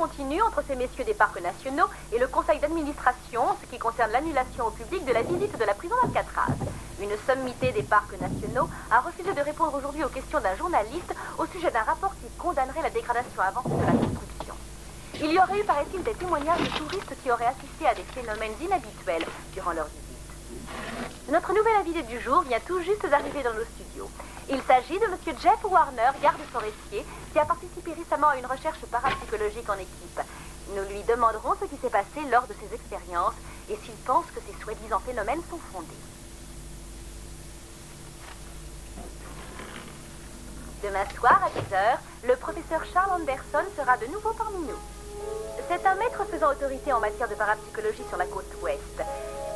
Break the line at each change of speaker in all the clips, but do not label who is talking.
continue entre ces messieurs des parcs nationaux et le conseil d'administration en ce qui concerne l'annulation au public de la visite de la prison d'Alcatraz. Une sommité des parcs nationaux a refusé de répondre aujourd'hui aux questions d'un journaliste au sujet d'un rapport qui condamnerait la dégradation avancée de la construction. Il y aurait eu, paraît-il, des témoignages de touristes qui auraient assisté à des phénomènes inhabituels durant leur visite. Notre nouvel invité du jour vient tout juste d'arriver dans nos studios. Il s'agit de M. Jeff Warner, garde forestier, qui a participé récemment à une recherche parapsychologique en équipe. Nous lui demanderons ce qui s'est passé lors de ses expériences et s'il pense que ces soi-disant phénomènes sont fondés. Demain soir, à 10h, le professeur Charles Anderson sera de nouveau parmi nous. C'est un maître faisant autorité en matière de parapsychologie sur la côte ouest.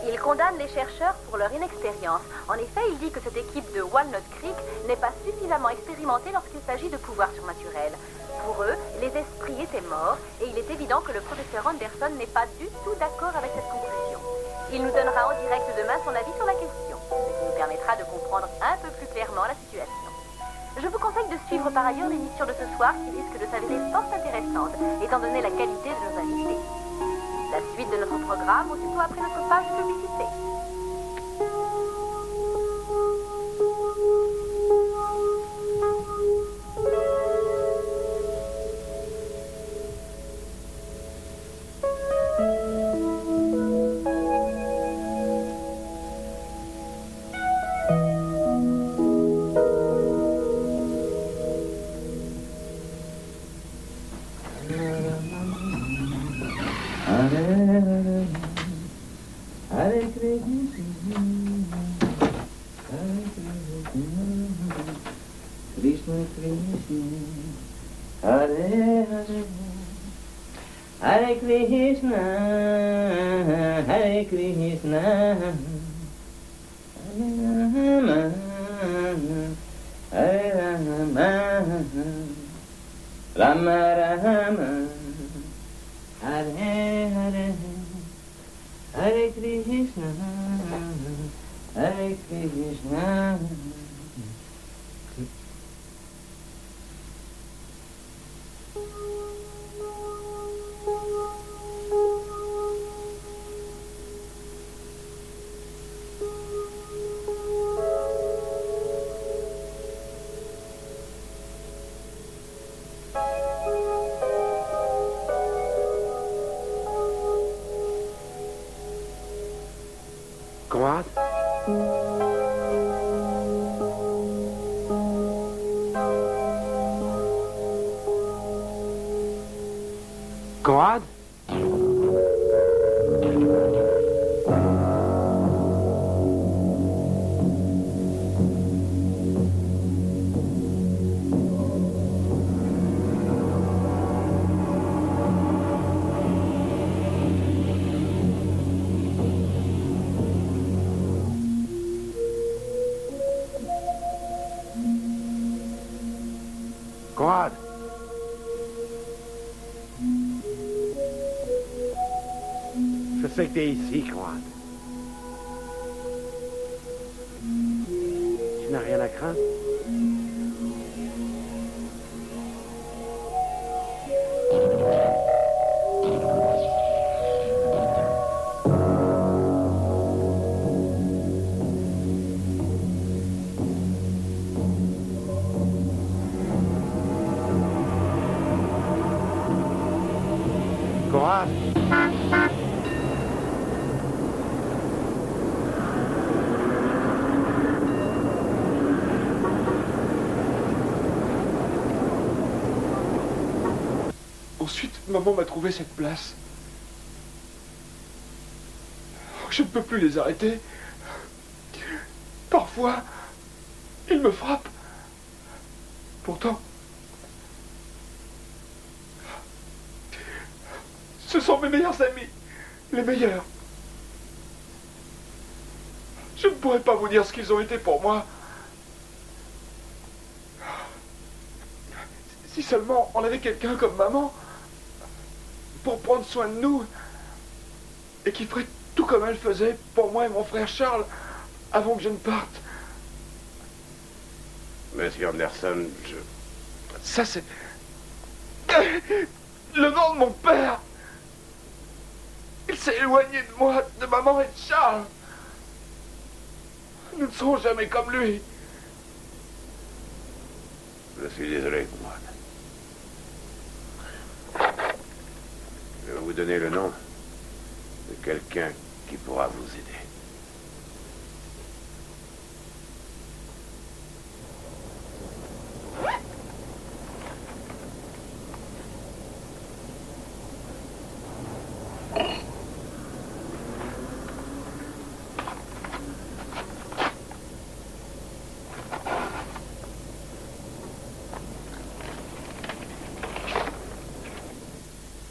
Il condamne les chercheurs pour leur inexpérience. En effet, il dit que cette équipe de Walnut Creek n'est pas suffisamment expérimentée lorsqu'il s'agit de pouvoirs surnaturels. Pour eux, les esprits étaient morts et il est évident que le professeur Anderson n'est pas du tout d'accord avec cette conclusion. Il nous donnera en direct demain son avis sur la question, ce qui nous permettra de comprendre un peu plus clairement la situation. Je vous conseille de suivre par ailleurs l'émission de ce soir qui risque de s'avérer fort intéressante, étant donné la qualité de nos invités. La suite de notre programme, aussitôt après notre page de publicité.
Hare Krishna, Hare Krishna, Hare Rama, Rama Rama, Hare Hare, Hare Krishna, Hare Krishna.
Conrad? Conrad? Conrad? Je sais que t'es ici, Conrad. Tu n'as rien à craindre? Conrad?
Ensuite, maman m'a trouvé cette place. Je ne peux plus les arrêter. Parfois, ils me frappent. Pourtant, ce sont mes meilleurs amis. Les meilleurs. Je ne pourrais pas vous dire ce qu'ils ont été pour moi. Si seulement on avait quelqu'un comme maman pour prendre soin de nous et qui ferait tout comme elle faisait pour moi et mon frère Charles avant que je ne parte.
Monsieur Anderson,
Ça, c'est... le nom de mon père. Il s'est éloigné de moi, de maman et de Charles. Nous ne serons jamais comme lui.
Je suis désolé, Conrad. Je vais vous donner le nom de quelqu'un qui pourra vous aider.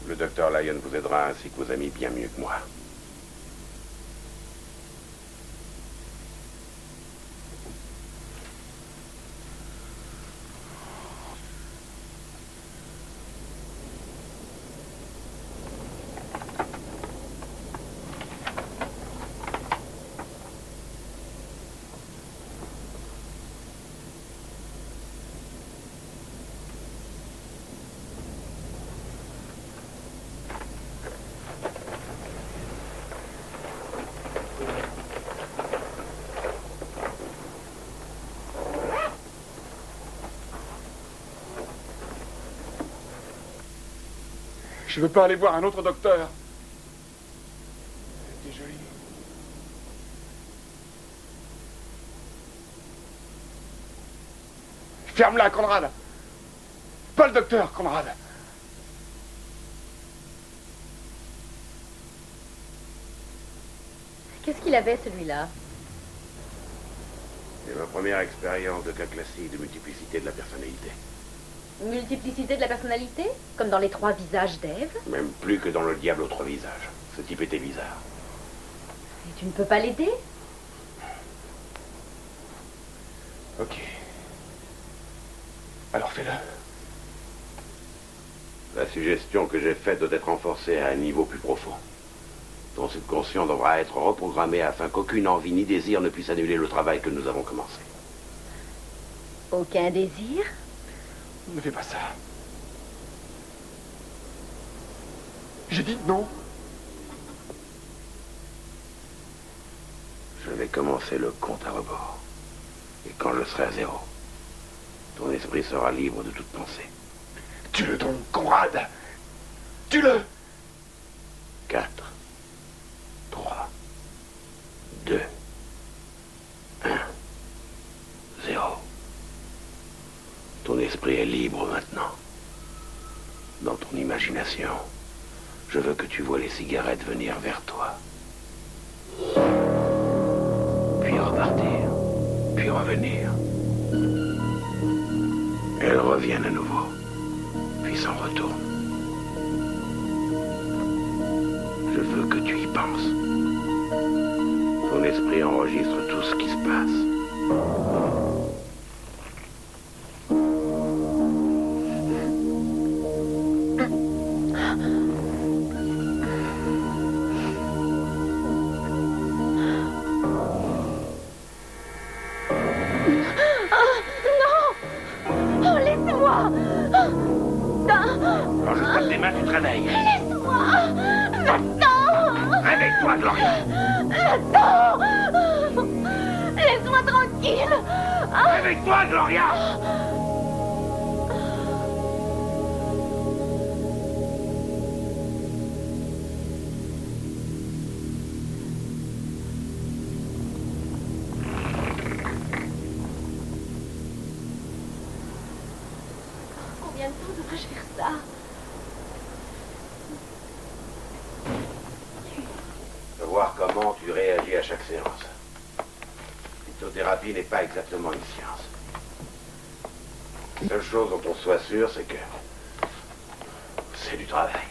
Le docteur Lyon vous aidera ainsi que vos amis bien mieux que moi.
Je veux pas aller voir un autre docteur. T'es jolie. Ferme-la, Conrad. Pas le docteur, Conrad.
Qu'est-ce qu'il avait, celui-là?
C'est ma première expérience de cas classique de multiplicité de la personnalité.
Multiplicité de la personnalité? Comme dans les 3 visages d'Ève?
Même plus que dans le diable aux 3 visages. Ce type était bizarre.
Et tu ne peux pas l'aider?
Ok. Alors fais-le.
La suggestion que j'ai faite doit être renforcée à un niveau plus profond. Ton subconscient devra être reprogrammé afin qu'aucune envie ni désir ne puisse annuler le travail que nous avons commencé.
Aucun désir?
Ne fais pas ça. J'ai dit non.
Je vais commencer le compte à rebours. Et quand je serai à 0, ton esprit sera libre de toute pensée.
Tue-le donc, Conrad. Tue-le.
4, 3, 2, 1, 0. Ton esprit est libre maintenant. Dans ton imagination, je veux que tu vois les cigarettes venir vers toi. Puis repartir, puis revenir. Elles reviennent à nouveau, puis s'en retournent. Je veux que tu y penses. Ton esprit enregistre tout ce qui se passe. Quand je tape tes mains, tu te réveilles.
Laisse-moi! Maintenant!
Réveille-toi, Gloria!
Attends! Laisse-moi tranquille!
Réveille-toi, Gloria!
Combien de temps devrais-je faire ça?
De voir comment tu réagis à chaque séance. L'hypnothérapie n'est pas exactement une science. La seule chose dont on soit sûr, c'est que c'est du travail.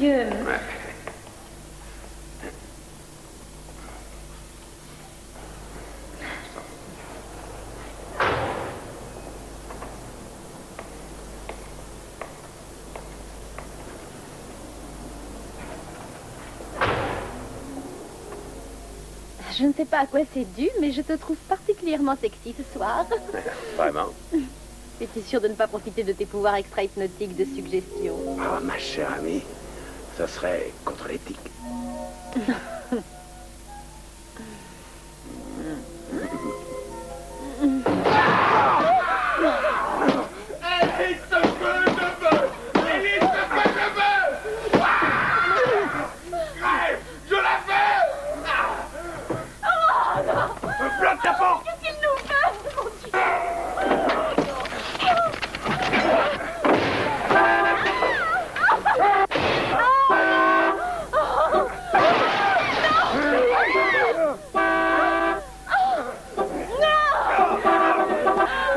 Dieu.
Ouais.
Je ne sais pas à quoi c'est dû, mais je te trouve particulièrement sexy ce soir.
Vraiment?
Es-tu sûre de ne pas profiter de tes pouvoirs extra-hypnotiques de suggestion?
Ah, ma chère amie, ça serait contre l'éthique.
Élise, ce que je veux! Élise, ce que je veux! Crève! Je la fais!
Bloque ta porte!
Qu'est-ce qu'il nous fait, mon Dieu?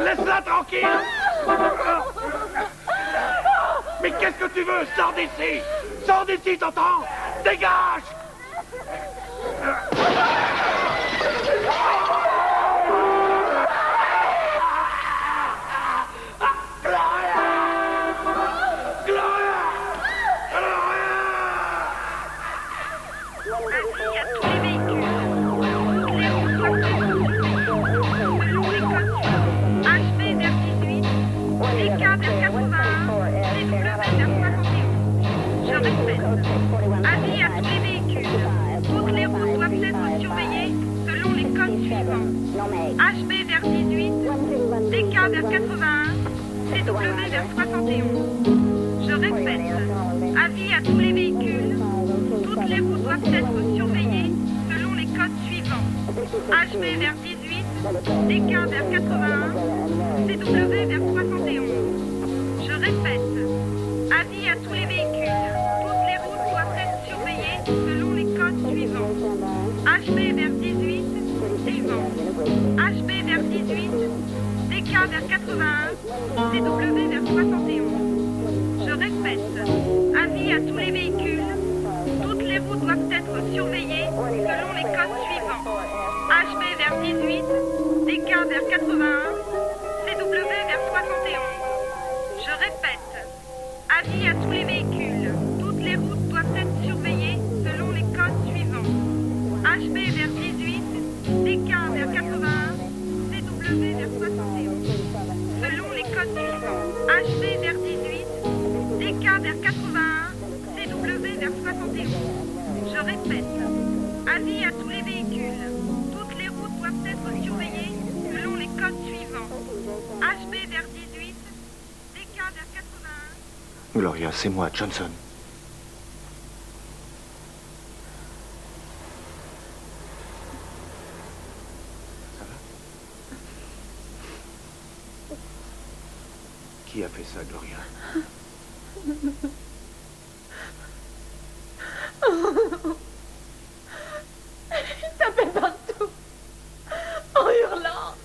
Laisse-la tranquille! Mais qu'est-ce que tu veux? Sors d'ici! Sors d'ici, t'entends? Dégage!
Avis à tous les véhicules. Toutes les routes doivent être surveillées selon les codes suivants. HB vers 18, DK vers 81, CW vers 71. Je répète, avis à tous les véhicules. Toutes les routes doivent être surveillées selon les codes suivants. HB vers 18, DK vers 81, CW vers 71. Je répète, avis à tous les véhicules. Selon les codes suivants. HB vers 18, suivant. HB vers 18, DK vers 81, CW vers 71. Je répète, avis à tous les véhicules. Toutes les routes doivent être surveillées selon les codes suivants. HB vers 18, DK vers 81, CW vers 71. Je répète, avis à tous les véhicules. Toutes les routes doivent être surveillées selon les codes suivants. HB vers 18, DK vers 81, CW vers 71. Selon les codes suivants. HB vers 18, DK vers 81, CW vers 71. Je répète, avis à tous les véhicules. Toutes les routes doivent être surveillées selon les codes suivants. HB vers 18, DK vers 81.
Gloria, c'est moi, Johnson. Qui a fait ça, Gloria?
Il tapait partout, en hurlant.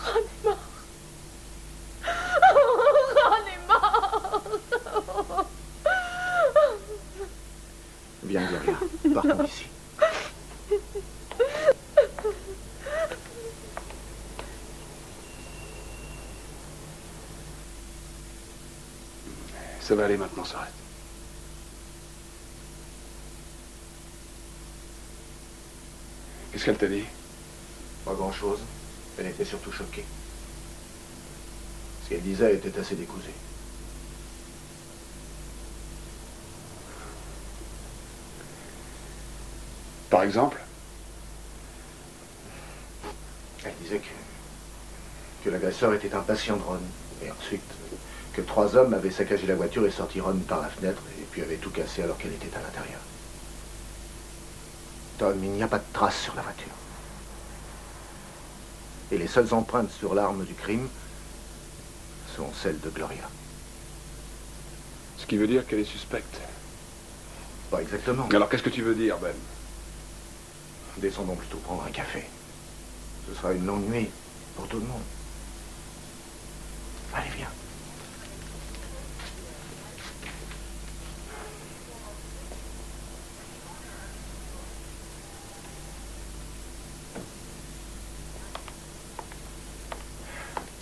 Ron est mort. Ron est mort.
Viens, Gloria, partons d'ici.
Ça va aller maintenant, s'arrête. Qu'est-ce qu'elle t'a dit?
Pas grand-chose. Elle était surtout choquée. Ce qu'elle disait était assez décousé.
Par exemple?
Elle disait que l'agresseur était un patient de Ron. Et ensuite, que 3 hommes avaient saccagé la voiture et sorti Ron par la fenêtre et puis avaient tout cassé alors qu'elle était à l'intérieur. Tom, il n'y a pas de traces sur la voiture. Et les seules empreintes sur l'arme du crime sont celles de Gloria.
Ce qui veut dire qu'elle est suspecte.
Pas exactement.
Alors qu'est-ce que tu veux dire, Ben?
Descendons plutôt prendre un café. Ce sera une longue nuit. Pour tout le monde. Allez, viens.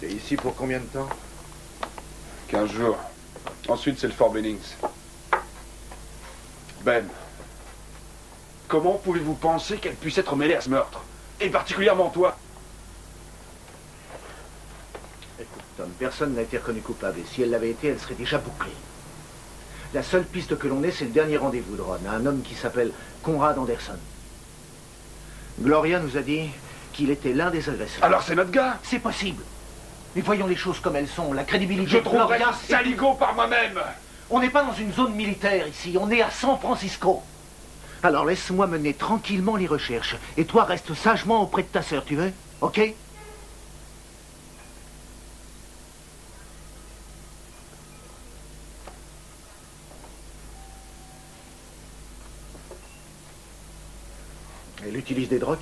T'es ici pour combien de temps?
15 jours. Ensuite, c'est le Fort Bennings. Ben, comment pouvez-vous penser qu'elle puisse être mêlée à ce meurtre? Et particulièrement toi?
Écoute, Tom, personne n'a été reconnu coupable. Et si elle l'avait été, elle serait déjà bouclée. La seule piste que l'on ait, c'est le dernier rendez-vous de Ron, un homme qui s'appelle Conrad Anderson. Gloria nous a dit qu'il était l'un des agresseurs.
Alors c'est notre gars?
C'est possible. Mais voyons les choses comme elles sont. La crédibilité
Je
de
trouverai
Gloria...
ce saligo par moi-même.
On n'est pas dans une zone militaire ici, on est à San Francisco. Alors laisse-moi mener tranquillement les recherches. Et toi, reste sagement auprès de ta sœur, tu veux? Ok? Elle utilise des drogues?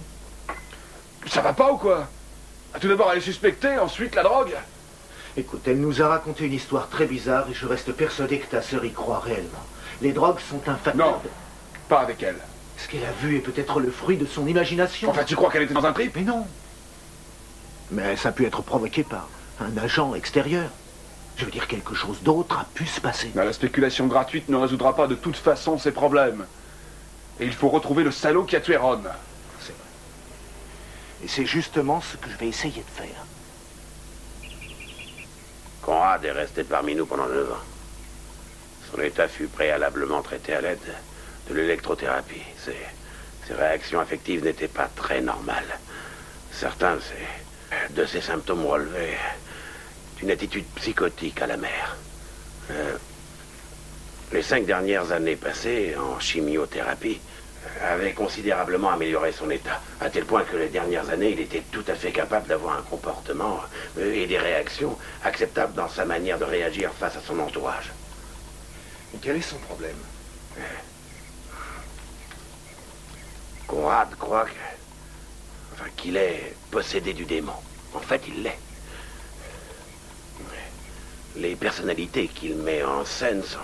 Ça va pas ou quoi? Tout d'abord elle est suspectée, ensuite la drogue.
Écoute, elle nous a raconté une histoire très bizarre et je reste persuadé que ta sœur y croit réellement. Les drogues sont un facteur...
Non, pas avec elle.
Ce qu'elle a vu est peut-être le fruit de son imagination.
Enfin, tu crois qu'elle était dans un trip?
Mais non. Mais ça a pu être provoqué par un agent extérieur. Je veux dire, quelque chose d'autre a pu se passer.
Mais la spéculation gratuite ne résoudra pas de toute façon ces problèmes. Et il faut retrouver le salaud qui a tué Ron.
C'est vrai. Et c'est justement ce que je vais essayer de faire.
Conrad est resté parmi nous pendant 9 ans. Son état fut préalablement traité à l'aide de l'électrothérapie. Ses réactions affectives n'étaient pas très normales. Certains de ses symptômes relevaient d'une attitude psychotique à la mère. Les 5 dernières années passées en chimiothérapie avaient considérablement amélioré son état, à tel point que les dernières années, il était tout à fait capable d'avoir un comportement et des réactions acceptables dans sa manière de réagir face à son entourage.
Et quel est son problème?
Conrad croit qu'il est possédé du démon. En fait, il l'est. Les personnalités qu'il met en scène sont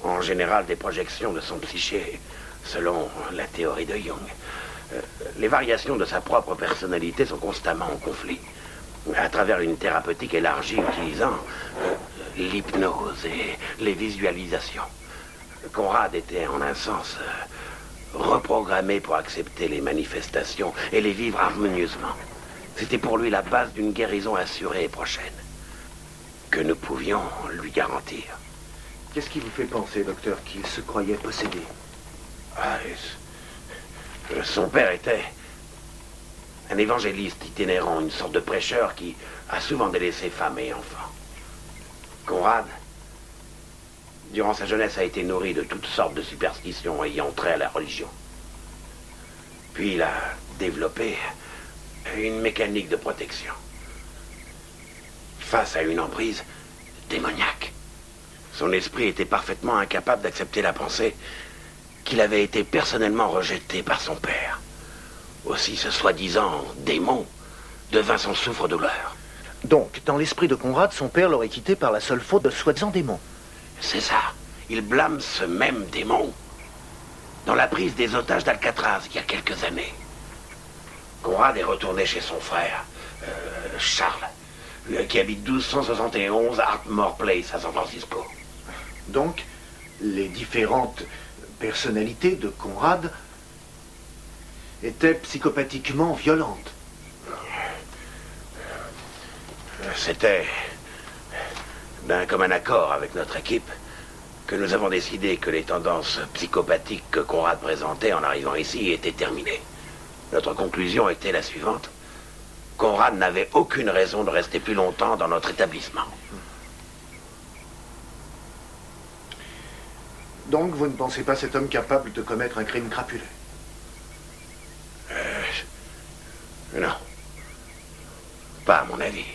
en général des projections de son psyché, selon la théorie de Jung. Les variations de sa propre personnalité sont constamment en conflit, à travers une thérapeutique élargie utilisant l'hypnose et les visualisations. Conrad était en un sens reprogrammé pour accepter les manifestations et les vivre harmonieusement. C'était pour lui la base d'une guérison assurée et prochaine, que nous pouvions lui garantir.
Qu'est-ce qui vous fait penser, docteur, qu'il se croyait possédé?
Son père était un évangéliste itinérant, une sorte de prêcheur qui a souvent délaissé femmes et enfants. Conrad, durant sa jeunesse, a été nourri de toutes sortes de superstitions ayant trait à la religion. Puis il a développé une mécanique de protection face à une emprise démoniaque. Son esprit était parfaitement incapable d'accepter la pensée qu'il avait été personnellement rejeté par son père. Aussi, ce soi-disant démon devint son souffre-douleur.
Donc, dans l'esprit de Conrad, son père l'aurait quitté par la seule faute de soi-disant démon.
C'est ça. Il blâme ce même démon dans la prise des otages d'Alcatraz il y a quelques années. Conrad est retourné chez son frère, Charles, qui habite 1271 Artmore Place à San Francisco.
Donc, les différentes personnalités de Conrad étaient psychopathiquement violentes.
C'était d'un commun accord avec notre équipe que nous avons décidé que les tendances psychopathiques que Conrad présentait en arrivant ici étaient terminées. Notre conclusion était la suivante. Conrad n'avait aucune raison de rester plus longtemps dans notre établissement.
Donc, vous ne pensez pas cet homme capable de commettre un crime crapuleux?
Non. Pas à mon avis.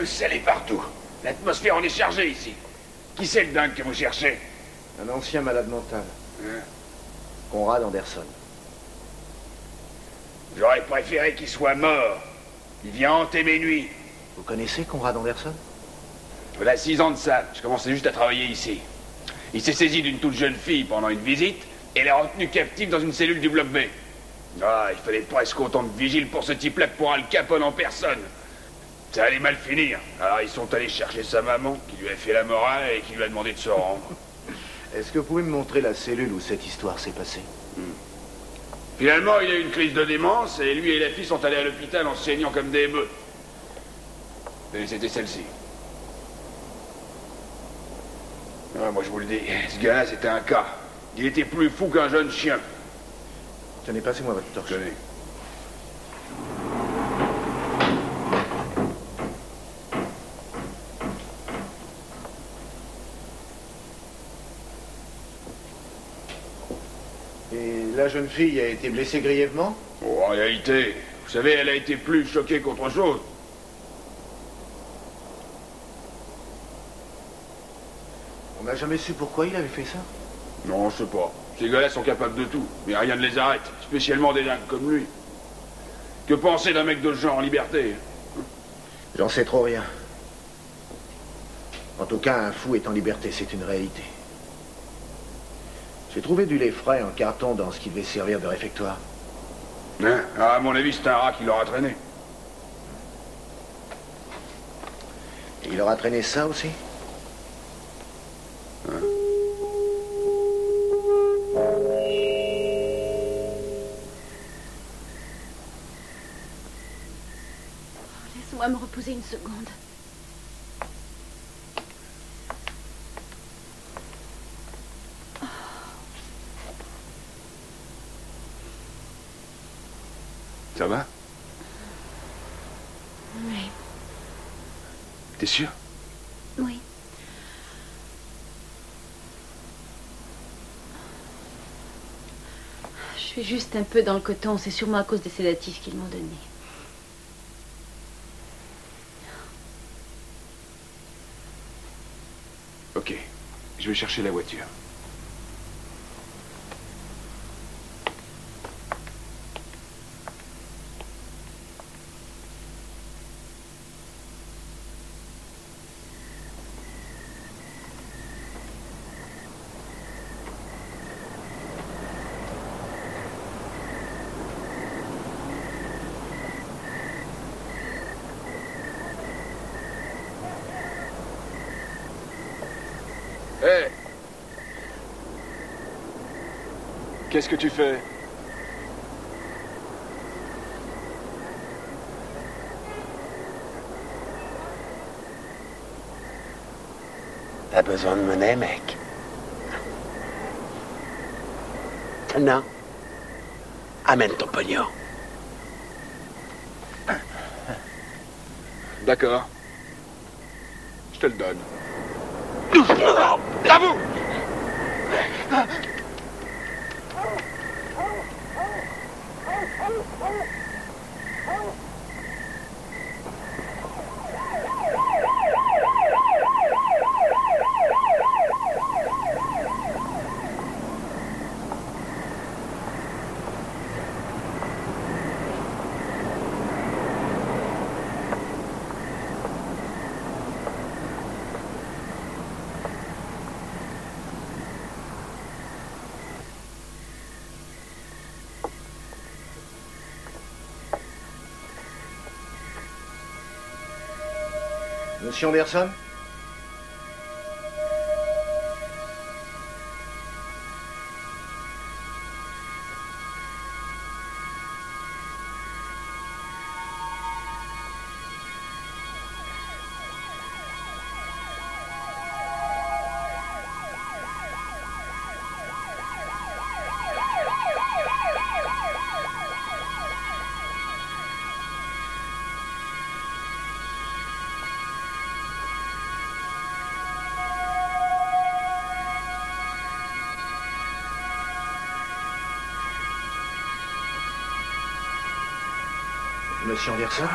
fameux sel est partout. L'atmosphère en est chargée ici. Qui c'est le dingue que vous cherchez?
Un ancien malade mental.
Hein?
Conrad Anderson.
J'aurais préféré qu'il soit mort. Il vient hanter mes nuits.
Vous connaissez Conrad Anderson?
Voilà 6 ans de ça, je commençais juste à travailler ici. Il s'est saisi d'une toute jeune fille pendant une visite et l'a retenue captive dans une cellule du bloc B. Ah, il fallait presque autant de vigiles pour ce type-là que pour Al Capone en personne. Ça allait mal finir. Alors ils sont allés chercher sa maman, qui lui a fait la morale et qui lui a demandé de se rendre.
Est-ce que vous pouvez me montrer la cellule où cette histoire s'est passée?
Finalement, il a eu une crise de démence et lui et la fille sont allés à l'hôpital en se saignant comme des bœufs. Et c'était celle-ci. Ah, moi je vous le dis, ce gars-là c'était un cas. Il était plus fou qu'un jeune chien.
Tenez, passez-moi votre torche.
Tenez.
Et la jeune fille a été blessée grièvement?
Oh, en réalité, vous savez, elle a été plus choquée qu'autre chose.
On n'a jamais su pourquoi il avait fait ça?
Non, je sais pas. Ces gars-là sont capables de tout, mais rien ne les arrête, spécialement des dingues comme lui. Que penser d'un mec de ce genre en liberté?
J'en sais trop rien. En tout cas, un fou est en liberté, c'est une réalité. J'ai trouvé du lait frais en carton dans ce qui devait servir de réfectoire.
Hein? Ah, à mon avis, c'est un rat qui l'aura traîné.
Et il aura traîné ça aussi?
Laisse-moi me reposer une seconde.
Ça va?
Oui.
T'es sûr?
Oui. Je suis juste un peu dans le coton. C'est sûrement à cause des sédatifs qu'ils m'ont donné.
Ok. Je vais chercher la voiture. Hé! Qu'est-ce que tu fais?
T'as besoin de monnaie, mec? Non. Amène ton pognon.
D'accord. Je te le donne.
À vous!
Monsieur Anderson? Monsieur Anderson?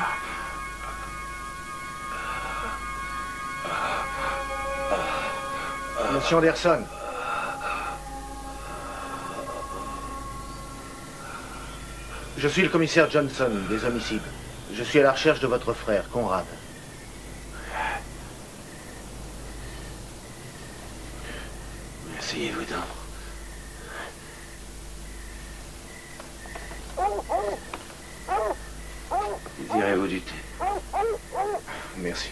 Monsieur Anderson. Je suis le commissaire Johnson, des homicides. Je suis à la recherche de votre frère, Conrad.
Asseyez-vous donc. Désirez-vous du thé?
Merci.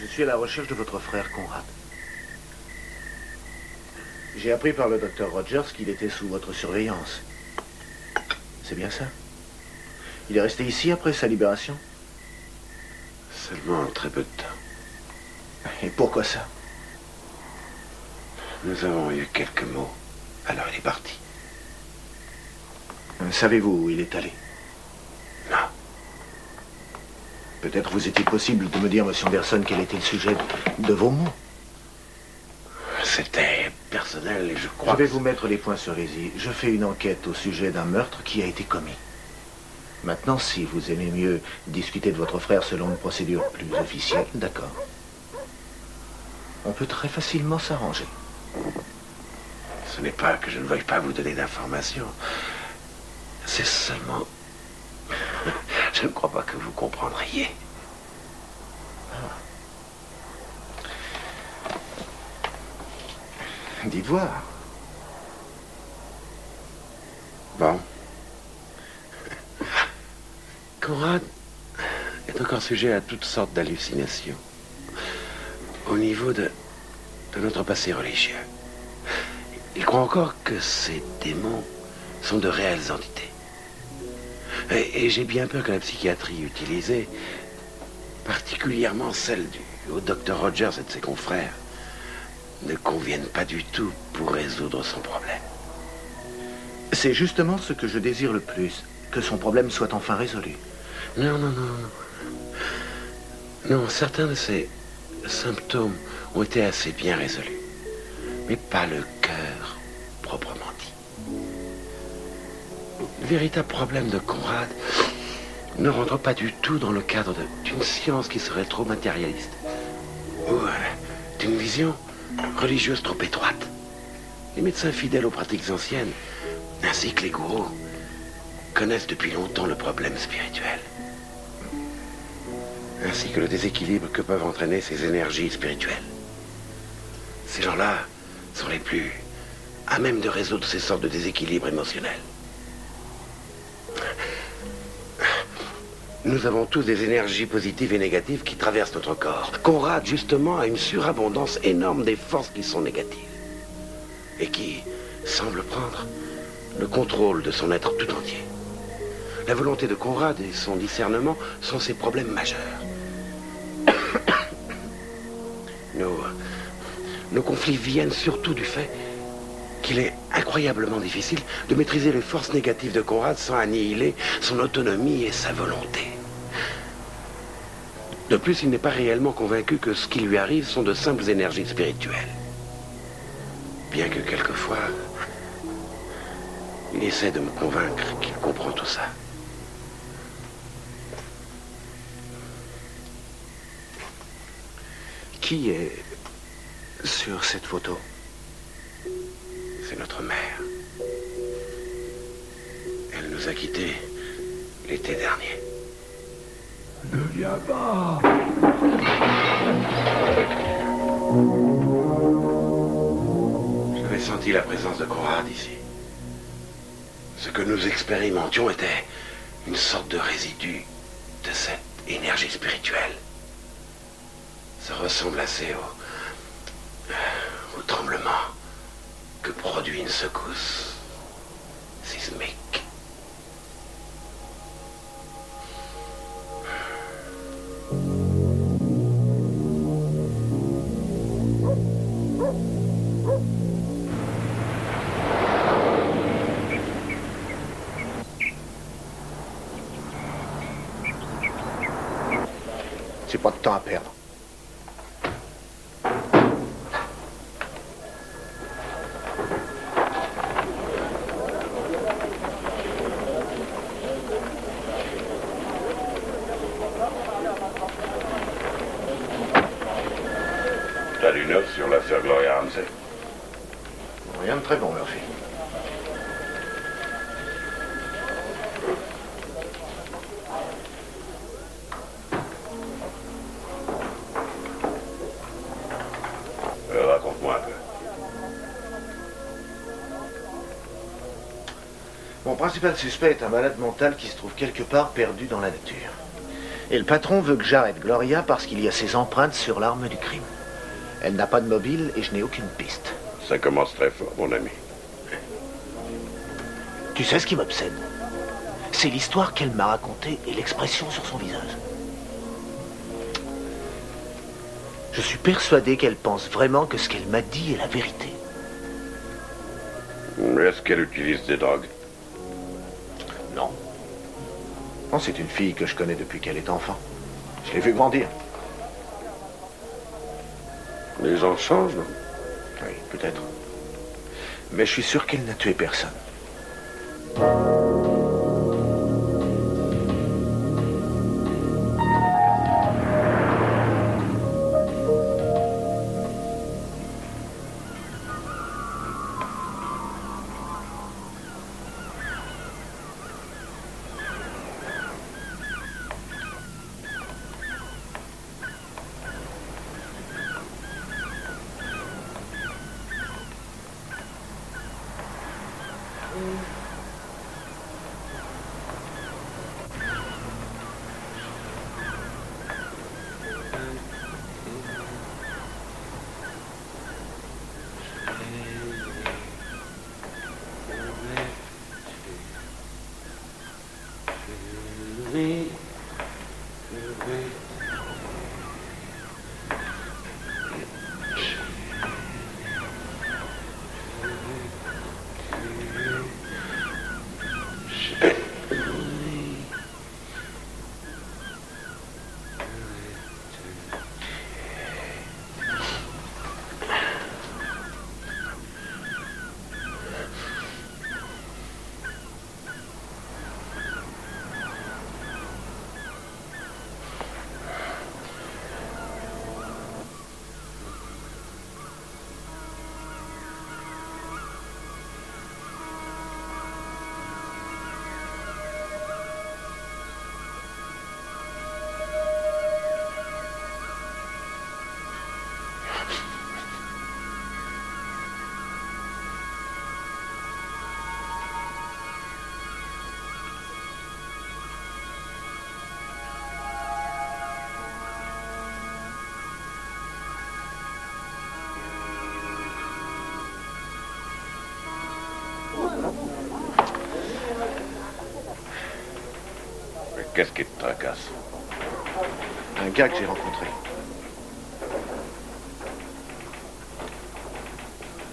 Je suis à la recherche de votre frère, Conrad. J'ai appris par le docteur Rogers qu'il était sous votre surveillance. C'est bien ça? Il est resté ici après sa libération?
Seulement très peu de temps.
Et pourquoi ça?
Nous avons eu quelques mots, alors il est parti.
Savez-vous où il est allé?
Non.
Peut-être vous est-il possible de me dire, monsieur Anderson, quel était le sujet de vos mots?
C'était personnel et je crois...
Je vais vous mettre les points sur les i. Je fais une enquête au sujet d'un meurtre qui a été commis. Maintenant, si vous aimez mieux discuter de votre frère selon une procédure plus officielle, d'accord. On peut très facilement s'arranger.
Ce n'est pas que je ne veuille pas vous donner d'informations. C'est seulement... Je ne crois pas que vous comprendriez.
Dites voir.
Bon. Conrad est encore sujet à toutes sortes d'hallucinations au niveau de notre passé religieux. Il croit encore que ces démons sont de réelles entités. Et j'ai bien peur que la psychiatrie utilisée, particulièrement celle du docteur Rogers et de ses confrères, ne convienne pas du tout pour résoudre son problème.
C'est justement ce que je désire le plus, que son problème soit enfin résolu.
Non, non, non, non. Non, certains de ces symptômes ont été assez bien résolus, mais pas le cœur proprement dit. Le véritable problème de Conrad ne rentre pas du tout dans le cadre d'une science qui serait trop matérialiste, ou d'une vision religieuse trop étroite. Les médecins fidèles aux pratiques anciennes, ainsi que les gourous, connaissent depuis longtemps le problème spirituel, ainsi que le déséquilibre que peuvent entraîner ces énergies spirituelles. Ces gens-là sont les plus à même de résoudre ces sortes de déséquilibres émotionnels. Nous avons tous des énergies positives et négatives qui traversent notre corps. Conrad, justement, a une surabondance énorme des forces qui sont négatives et qui semblent prendre le contrôle de son être tout entier. La volonté de Conrad et son discernement sont ses problèmes majeurs. Nos conflits viennent surtout du fait qu'il est incroyablement difficile de maîtriser les forces négatives de Conrad sans annihiler son autonomie et sa volonté. De plus, il n'est pas réellement convaincu que ce qui lui arrive sont de simples énergies spirituelles. Bien que quelquefois, il essaie de me convaincre qu'il comprend tout ça.
Qui est sur cette photo?
C'est notre mère. Elle nous a quittés l'été dernier.
Ne viens pas.
J'avais senti la présence de Conrad ici. Ce que nous expérimentions était une sorte de résidu de cette énergie spirituelle. Ça ressemble assez au tremblement que produit une secousse sismique.
C'est pas de temps à perdre.
T'as du neuf sur l'affaire Gloria Ramsey?
Rien de très bon, Murphy.
Raconte-moi un peu.
Mon principal suspect est un malade mental qui se trouve quelque part perdu dans la nature. Et le patron veut que j'arrête Gloria parce qu'il y a ses empreintes sur l'arme du crime. Elle n'a pas de mobile et je n'ai aucune piste.
Ça commence très fort, mon ami.
Tu sais ce qui m'obsède? C'est l'histoire qu'elle m'a racontée et l'expression sur son visage. Je suis persuadé qu'elle pense vraiment que ce qu'elle m'a dit est la vérité.
Est-ce qu'elle utilise des drogues?
Non. Non, c'est une fille que je connais depuis qu'elle est enfant. Je l'ai vue grandir.
Les gens changent, non?
Oui, peut-être. Mais je suis sûr qu'elle n'a tué personne.
Qu'est-ce qui te tracasse?
Un gars que j'ai rencontré.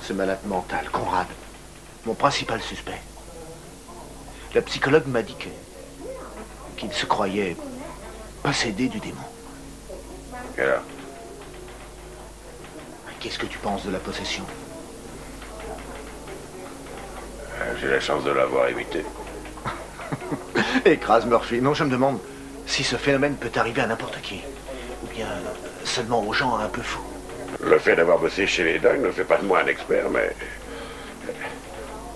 Ce malade mental, Conrad. Mon principal suspect. La psychologue m'a dit qu'il se croyait possédé du démon.
Et alors?
Qu'est-ce que tu penses de la possession?
J'ai la chance de l'avoir évité.
Écrase Murphy. Non, je me demande si ce phénomène peut arriver à n'importe qui. Ou bien seulement aux gens un peu fous.
Le fait d'avoir bossé chez les Dogs ne fait pas de moi un expert, mais...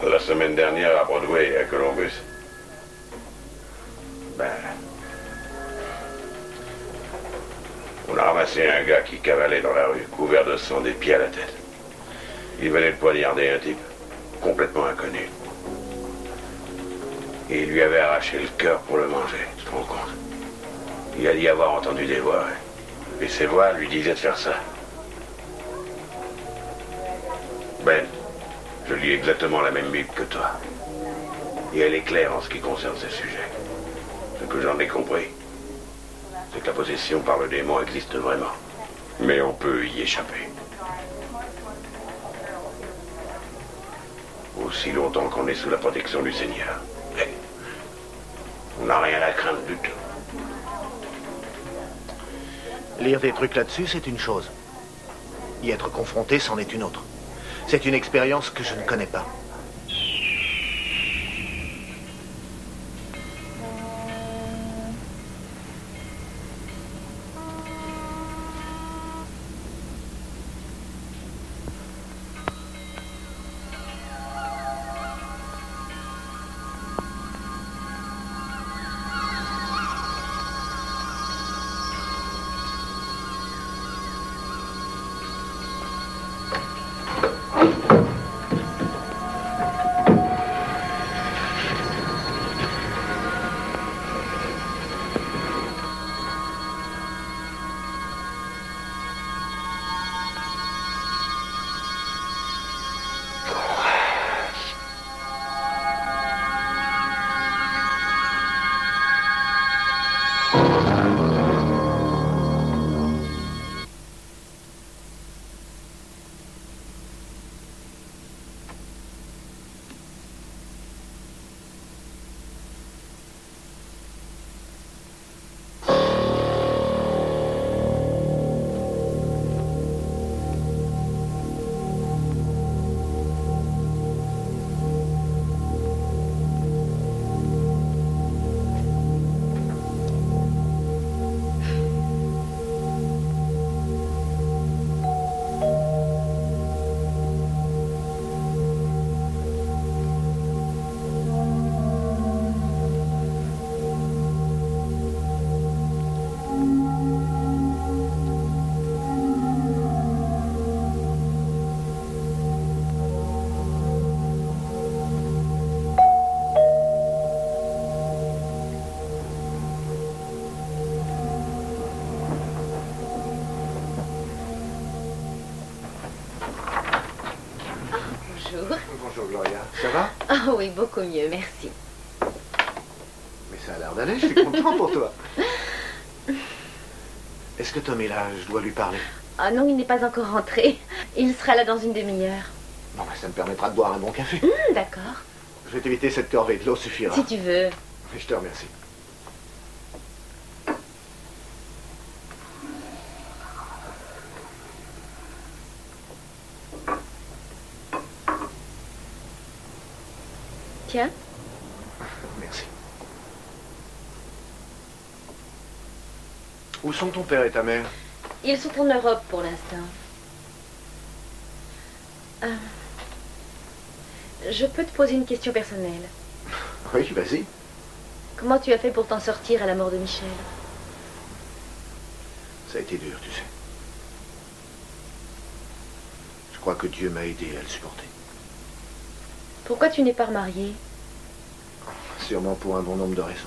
La semaine dernière à Broadway et à Columbus... On a ramassé un gars qui cavalait dans la rue, couvert de sang des pieds à la tête. Il venait de poignarder un type, complètement inconnu. Et il lui avait arraché le cœur pour le manger, tu te rends compte? Il a dit avoir entendu des voix, et ces voix lui disaient de faire ça. Ben, je lis exactement la même Bible que toi. Et elle est claire en ce qui concerne ces sujets. Ce que j'en ai compris, c'est que la possession par le démon existe vraiment. Mais on peut y échapper. Aussi longtemps qu'on est sous la protection du Seigneur. On n'a rien à craindre du tout.
Lire des trucs là-dessus, c'est une chose. Y être confronté, c'en est une autre. C'est une expérience que je ne connais pas. Bonjour Gloria, ça va?
Ah oui, beaucoup mieux, merci.
Mais ça a l'air d'aller, je suis content pour toi. Est-ce que Tom est là? Je dois lui parler.
Ah non, il n'est pas encore rentré. Il sera là dans une demi-heure.
Bon, bah, ça me permettra de boire un bon café.
D'accord.
Je vais t'éviter cette corvée, de l'eau suffira.
Si tu veux.
Je te remercie.
Tiens.
Merci. Où sont ton père et ta mère?
Ils sont en Europe pour l'instant. Je peux te poser une question personnelle?
Oui, vas-y.
Comment tu as fait pour t'en sortir à la mort de Michel?
Ça a été dur, tu sais. Je crois que Dieu m'a aidé à le supporter.
Pourquoi tu n'es pas remarié?
Sûrement pour un bon nombre de raisons.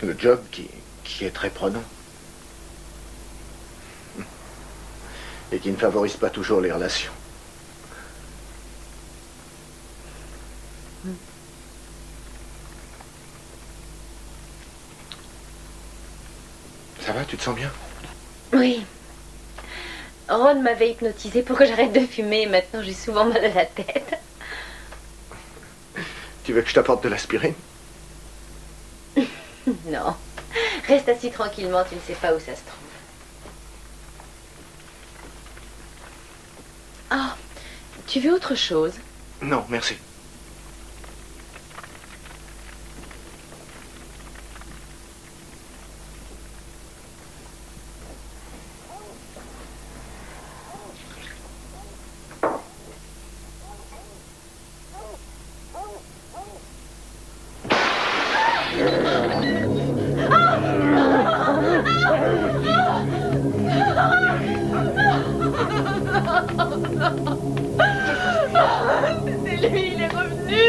Le job qui est très prenant. Et qui ne favorise pas toujours les relations. Ça va, tu te sens bien?
Oui. Ron m'avait hypnotisée pour que j'arrête de fumer et maintenant j'ai souvent mal à la tête.
Tu veux que je t'apporte de l'aspirine?
Non. Reste assis tranquillement, tu ne sais pas où ça se trouve. Ah, tu veux autre chose?
Non, merci.
C'est lui, il est revenu.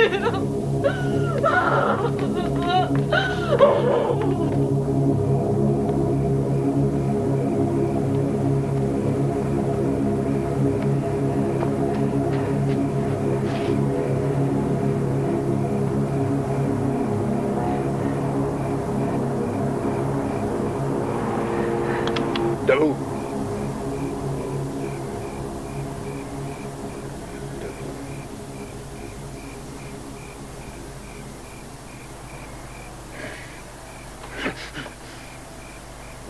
Debout.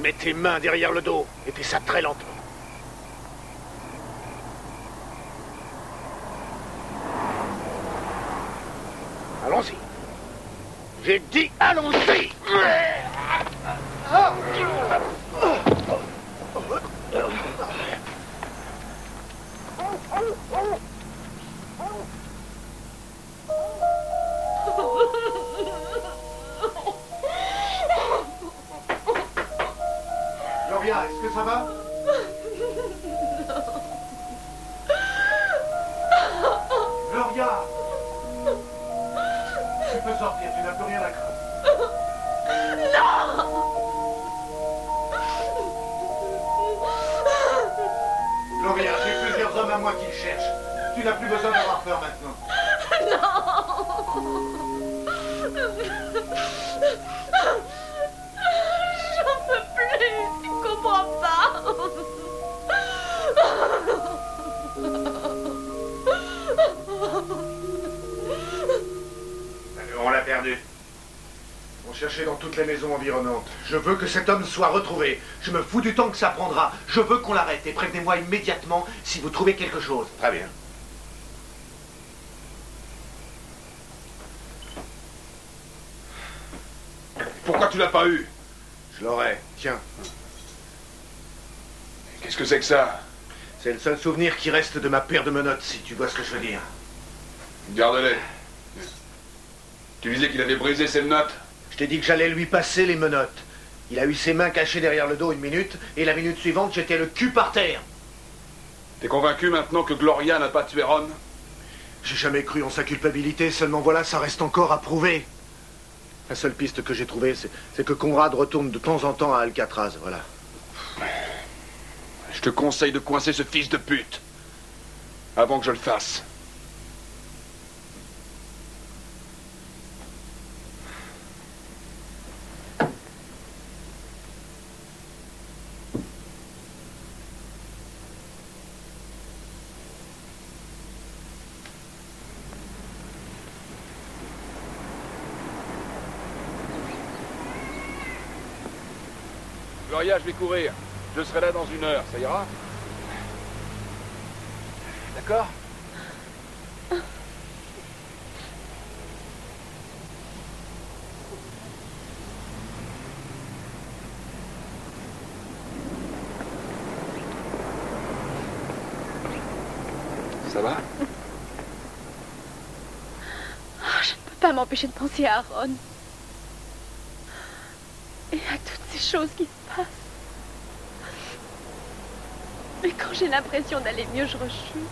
Mets tes mains derrière le dos et fais ça très lentement. Allons-y. J'ai dit allons-y. Gloria, est-ce que ça va? Gloria! Tu peux sortir, tu n'as plus rien à craindre. Gloria, j'ai plusieurs hommes à moi qui le cherchent. Tu n'as plus besoin d'avoir peur maintenant.
J'en peux plus, tu comprends pas.
On l'a perdu. On cherchait dans toutes les maisons environnantes. Je veux que cet homme soit retrouvé. Je me fous du temps que ça prendra. Je veux qu'on l'arrête et prévenez-moi immédiatement si vous trouvez quelque chose.
Très bien.
Pourquoi tu l'as pas eu?
Je l'aurai. Tiens,
Qu'est-ce que c'est que ça?
c'est le seul souvenir qui reste de ma paire de menottes, si tu vois ce que je veux dire.
Garde-les. Tu disais qu'il avait brisé ses menottes?
Je t'ai dit que j'allais lui passer les menottes. Il a eu ses mains cachées derrière le dos 1 minute, et la minute suivante, j'étais le cul par terre.
T'es convaincu maintenant que Gloria n'a pas tué Ron?
J'ai jamais cru en sa culpabilité, seulement voilà, ça reste encore à prouver. La seule piste que j'ai trouvée, c'est que Conrad retourne de temps en temps à Alcatraz, voilà.
Je te conseille de coincer ce fils de pute. Avant que je le fasse. Gloria, je vais courir. Je serai là dans 1 heure, ça ira? D'accord? Ça va?
Je ne peux pas m'empêcher de penser à Ron. Et à toutes ces choses qui se passent. Mais quand j'ai l'impression d'aller mieux, je rechute.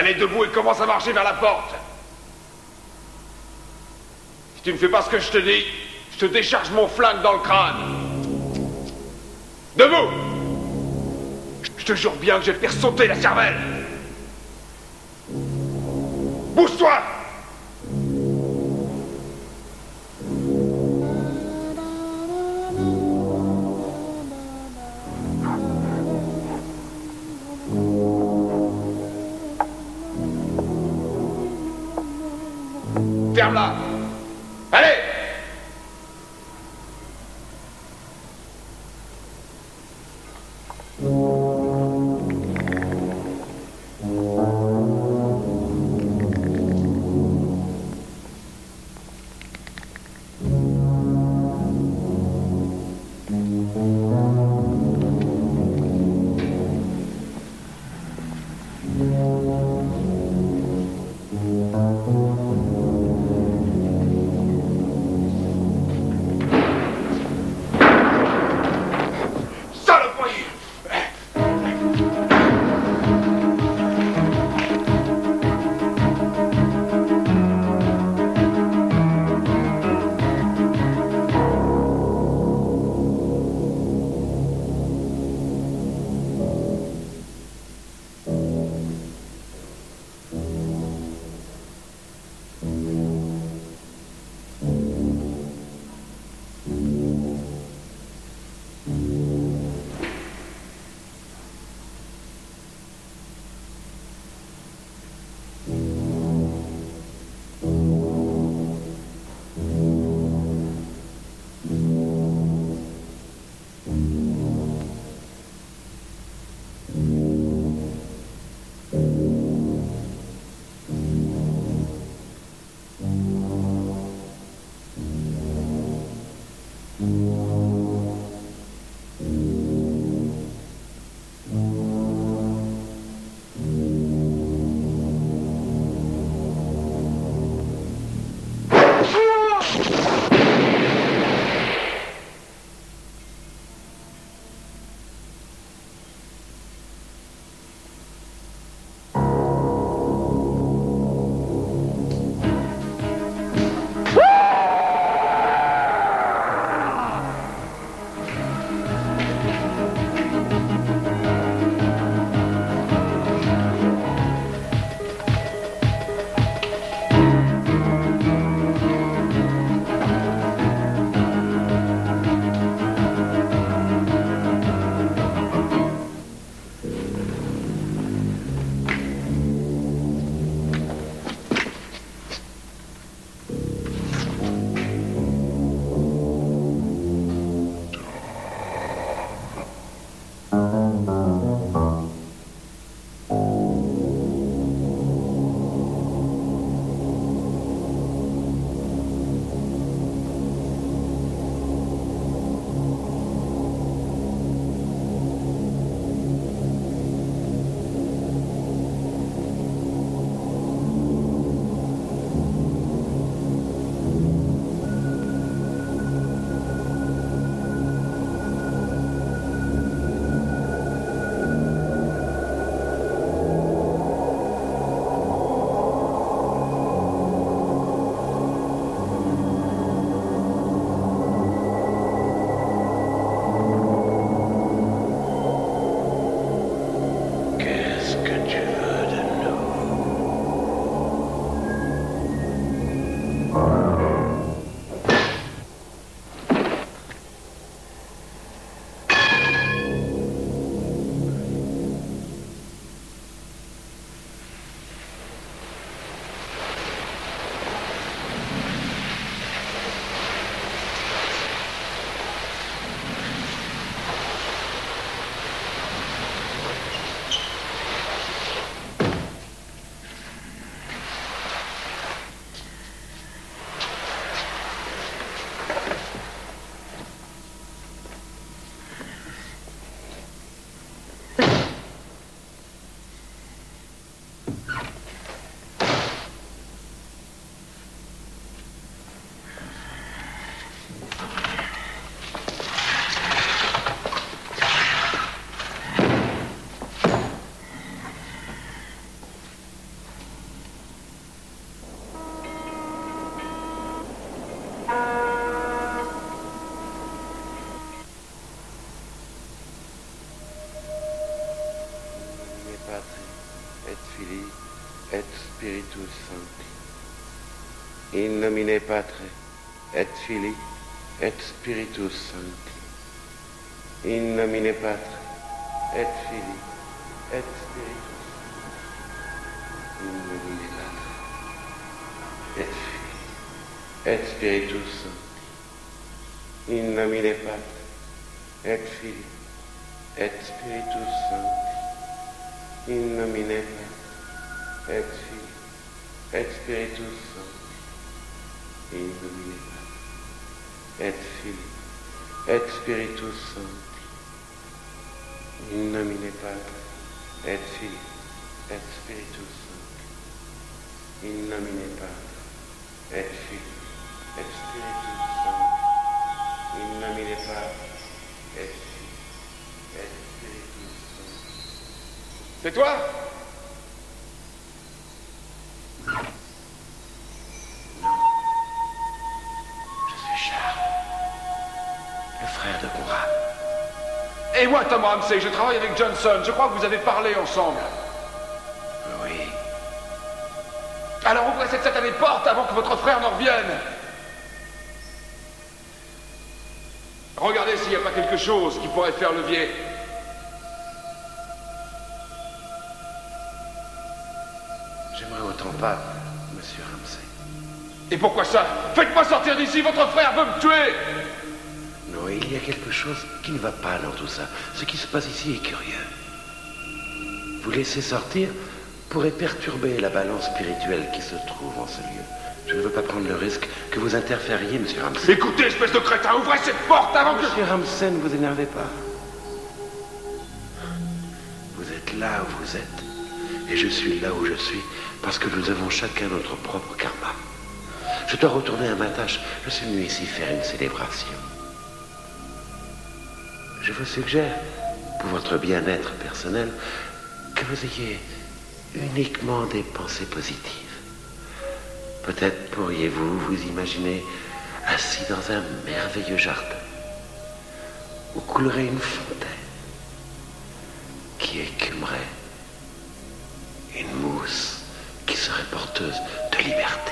Allez debout et commence à marcher vers la porte. Si tu ne fais pas ce que je te dis, je te décharge mon flingue dans le crâne. Debout! Je te jure bien que je vais te faire sauter la cervelle. Bouge-toi! Ferme-la! Allez!
Spiritus Sancti. In nomine Patre, et Filii, et Spiritus Sancti. In nomine Patre, et Filii, et Spiritus Sancti. In nomine Patre, et Filii, et Spiritus Sancti. In nomine Patre, et Filii, et Spiritus Sancti. In nomine Patre, et Filii, et Spiritus Sancti. In nomine Patre, et Filii, et Spiritus Sancti. In nomine Patre, et Filii, et Spiritus Sancti. In nomine Patre, et Filii, et Spiritus Sancti. In nomine Patre, et Filii, et Spiritus Sancti.
C'est toi?
Le frère de Conrad.
Et moi, Tom Ramsey, je travaille avec Johnson. Je crois que vous avez parlé ensemble.
Oui.
Alors ouvrez cette satanée porte avant que votre frère ne revienne. Regardez s'il n'y a pas quelque chose qui pourrait faire levier.
J'aimerais autant pas, monsieur Ramsey.
Et pourquoi ça? Faites-moi sortir d'ici, votre frère veut me tuer!
Non, il y a quelque chose qui ne va pas dans tout ça. Ce qui se passe ici est curieux. Vous laisser sortir pourrait perturber la balance spirituelle qui se trouve en ce lieu. Je ne veux pas prendre le risque que vous interfériez, monsieur Ramsey.
Écoutez, espèce de crétin, ouvrez cette porte avant que...
Monsieur Ramsey, ne vous énervez pas. Vous êtes là où vous êtes, et je suis là où je suis, parce que nous avons chacun notre propre karma. Je dois retourner à ma tâche. Je suis venu ici faire une célébration. Je vous suggère, pour votre bien-être personnel, que vous ayez uniquement des pensées positives. Peut-être pourriez-vous vous imaginer assis dans un merveilleux jardin où coulerait une fontaine qui écumerait une mousse qui serait porteuse de liberté.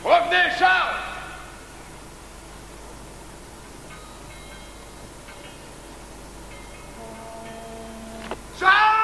Revenez, Charles! Charles!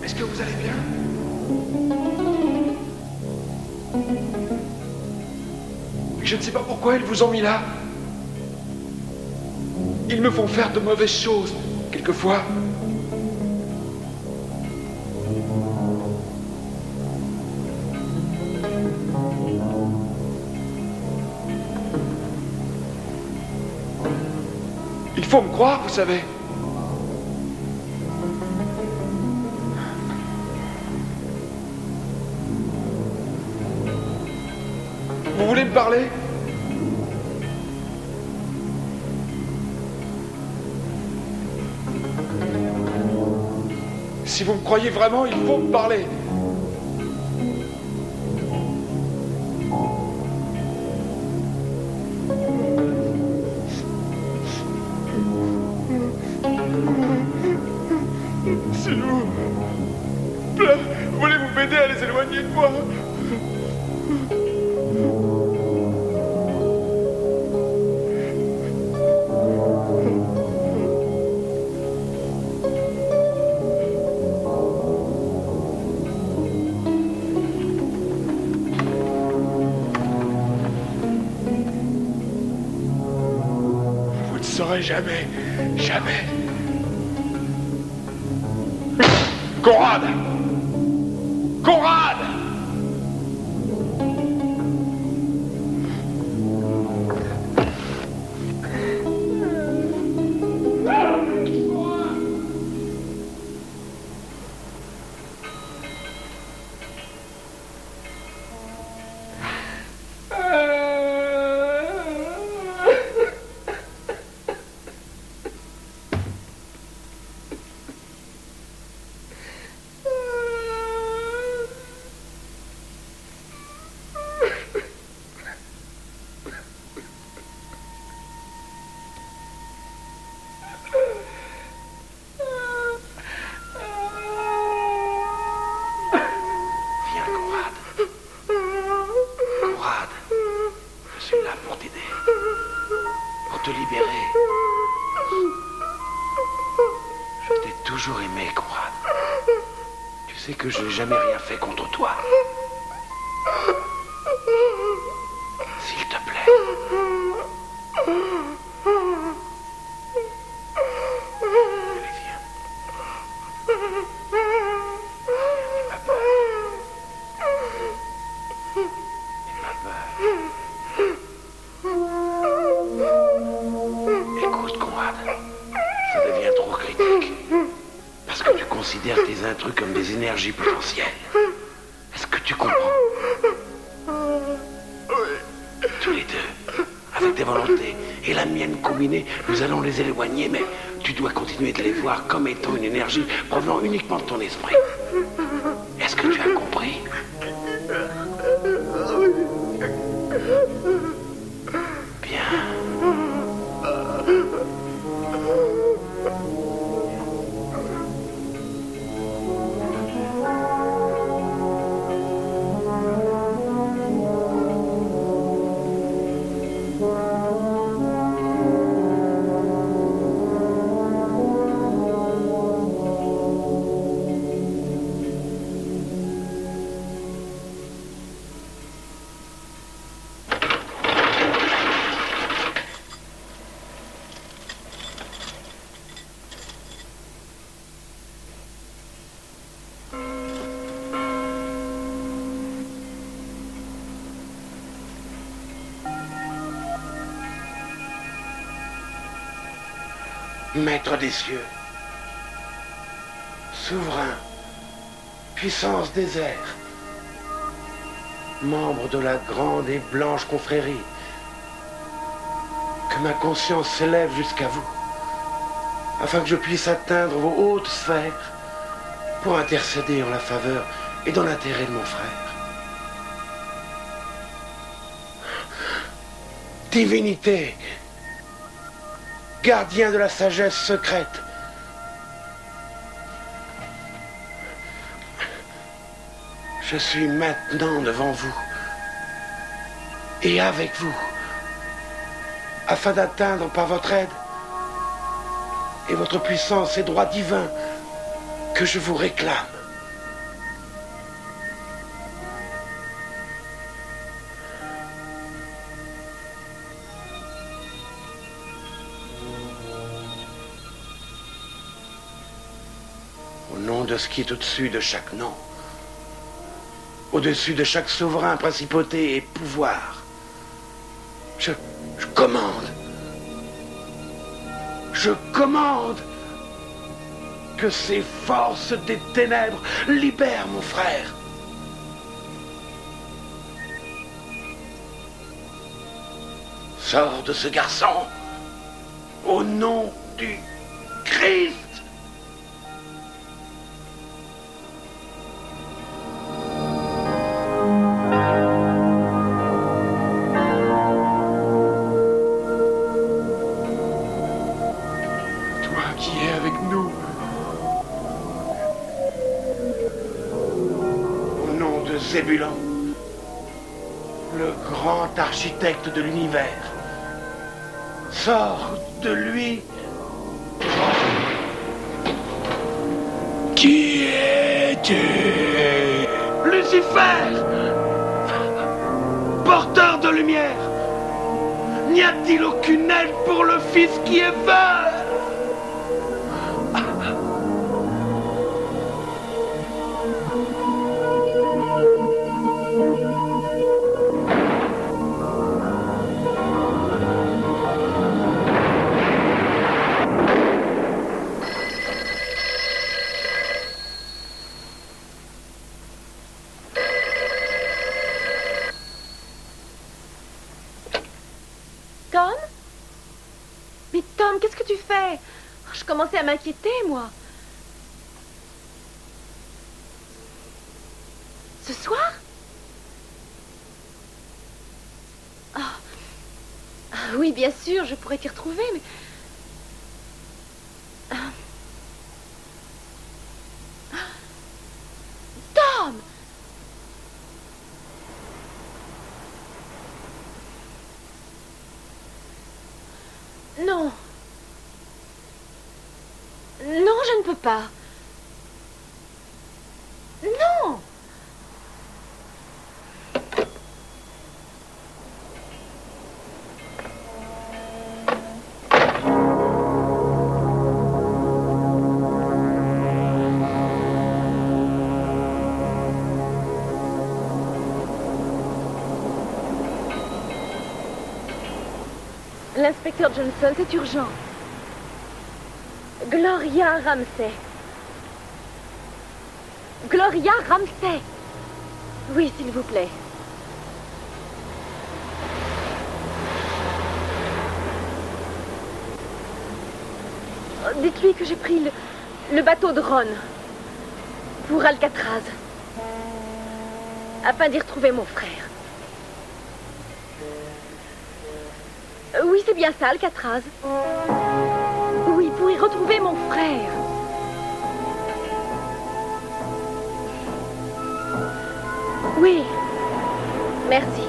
Est-ce que vous allez bien? Je ne sais pas pourquoi ils vous ont mis là. Ils me font faire de mauvaises choses, quelquefois. Il faut me croire, vous savez.
me parler? Si vous me croyez vraiment, il faut me parler. S'il vous plaît, voulez-vous m'aider à les éloigner de moi? Vous ne saurez jamais, jamais. Conrad! Conrad!
te libérer. Je t'ai toujours aimé, Conrad. Tu sais que je n'ai jamais rien fait contre toi. S'il te plaît. Allez, viens. N'aie pas peur. N'aie pas peur. Écoute, Conrad, ça devient trop critique. Parce que tu considères tes intrus comme des énergies potentielles. Est-ce que tu comprends? Tous les deux, avec tes volontés et la mienne combinée, nous allons les éloigner, mais tu dois continuer de les voir comme étant une énergie provenant uniquement de ton esprit. Est-ce que tu as compris? Bien. Maître des cieux, souverain, puissance des airs, membre de la grande et blanche confrérie, que ma conscience s'élève jusqu'à vous, afin que je puisse atteindre vos hautes sphères pour intercéder en la faveur et dans l'intérêt de mon frère. Divinité, gardien de la sagesse secrète, je suis maintenant devant vous et avec vous, afin d'atteindre par votre aide et votre puissance et droits divins que je vous réclame. Au nom de ce qui est au-dessus de chaque nom, au-dessus de chaque souverain, principauté et pouvoir, je commande, que ces forces des ténèbres libèrent mon frère. Sors de ce garçon. Au nom du Christ.
Toi qui es avec nous.
Au nom de Zébulon, le grand architecte de l'univers. Sors de lui. Qui es-tu? Lucifer, porteur de lumière. N'y a-t-il aucune aide pour le Fils qui est veuf?
Tom? Mais Tom, qu'est-ce que tu fais? Je commençais à m'inquiéter, moi. Ce soir? Ah. Ah, oui, bien sûr, je pourrais t'y retrouver, mais... Ah. Tom! Non. Non, je ne peux pas. Non. L'inspecteur Johnson, c'est urgent. Gloria Ramsay. Gloria Ramsay. Oui, s'il vous plaît. Dites-lui que j'ai pris le bateau de Ron pour Alcatraz afin d'y retrouver mon frère. Oui, c'est bien ça, Alcatraz. Oui, pour y retrouver mon frère. Oui. Merci.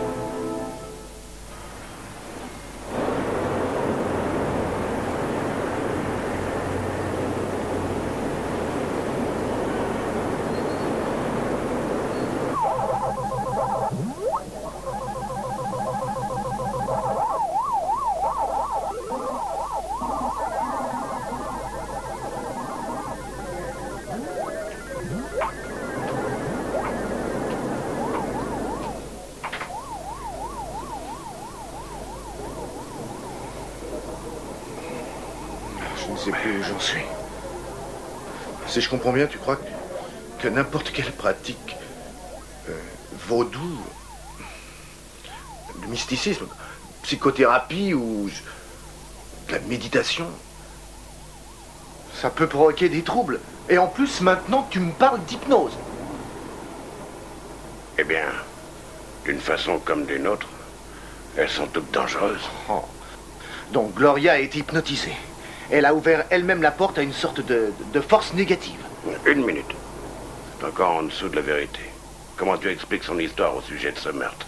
Je ne sais plus où j'en suis. Si je comprends bien, tu crois que n'importe quelle pratique vaudou, du mysticisme, psychothérapie ou de la méditation, ça peut provoquer des troubles. Et en plus, maintenant, tu me parles d'hypnose.
Eh bien, d'une façon comme d'une autre, elles sont toutes dangereuses.
Oh. Donc Gloria a été hypnotisée. Elle a ouvert elle-même la porte à une sorte de force négative.
Une minute. C'est encore en dessous de la vérité. Comment tu expliques son histoire au sujet de ce meurtre?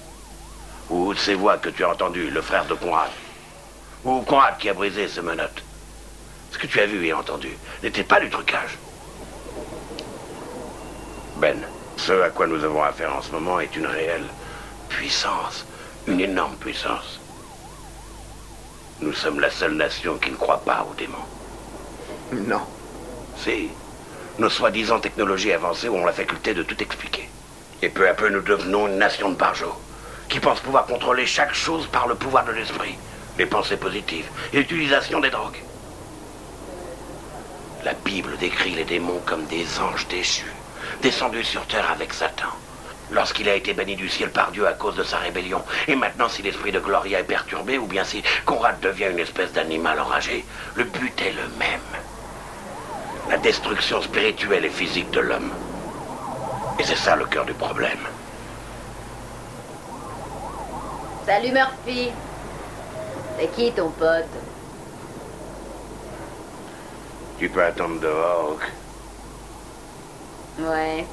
Ou ces voix que tu as entendues, le frère de Conrad? Ou Conrad qui a brisé ce menottes? Ce que tu as vu et entendu n'était pas du trucage. Ben, ce à quoi nous avons affaire en ce moment est une réelle puissance, une énorme puissance. Nous sommes la seule nation qui ne croit pas aux démons.
Non.
Si. Nos soi-disant technologies avancées ont la faculté de tout expliquer. Et peu à peu, nous devenons une nation de barjots, qui pense pouvoir contrôler chaque chose par le pouvoir de l'esprit, les pensées positives et l'utilisation des drogues. La Bible décrit les démons comme des anges déchus, descendus sur terre avec Satan, Lorsqu'il a été banni du ciel par Dieu à cause de sa rébellion. Et maintenant, si l'esprit de Gloria est perturbé, ou bien si Conrad devient une espèce d'animal enragé, le but est le même. La destruction spirituelle et physique de l'homme. Et c'est ça le cœur du problème.
Salut Murphy. C'est qui ton pote?
Tu peux attendre dehors, Hawk.
Ouais.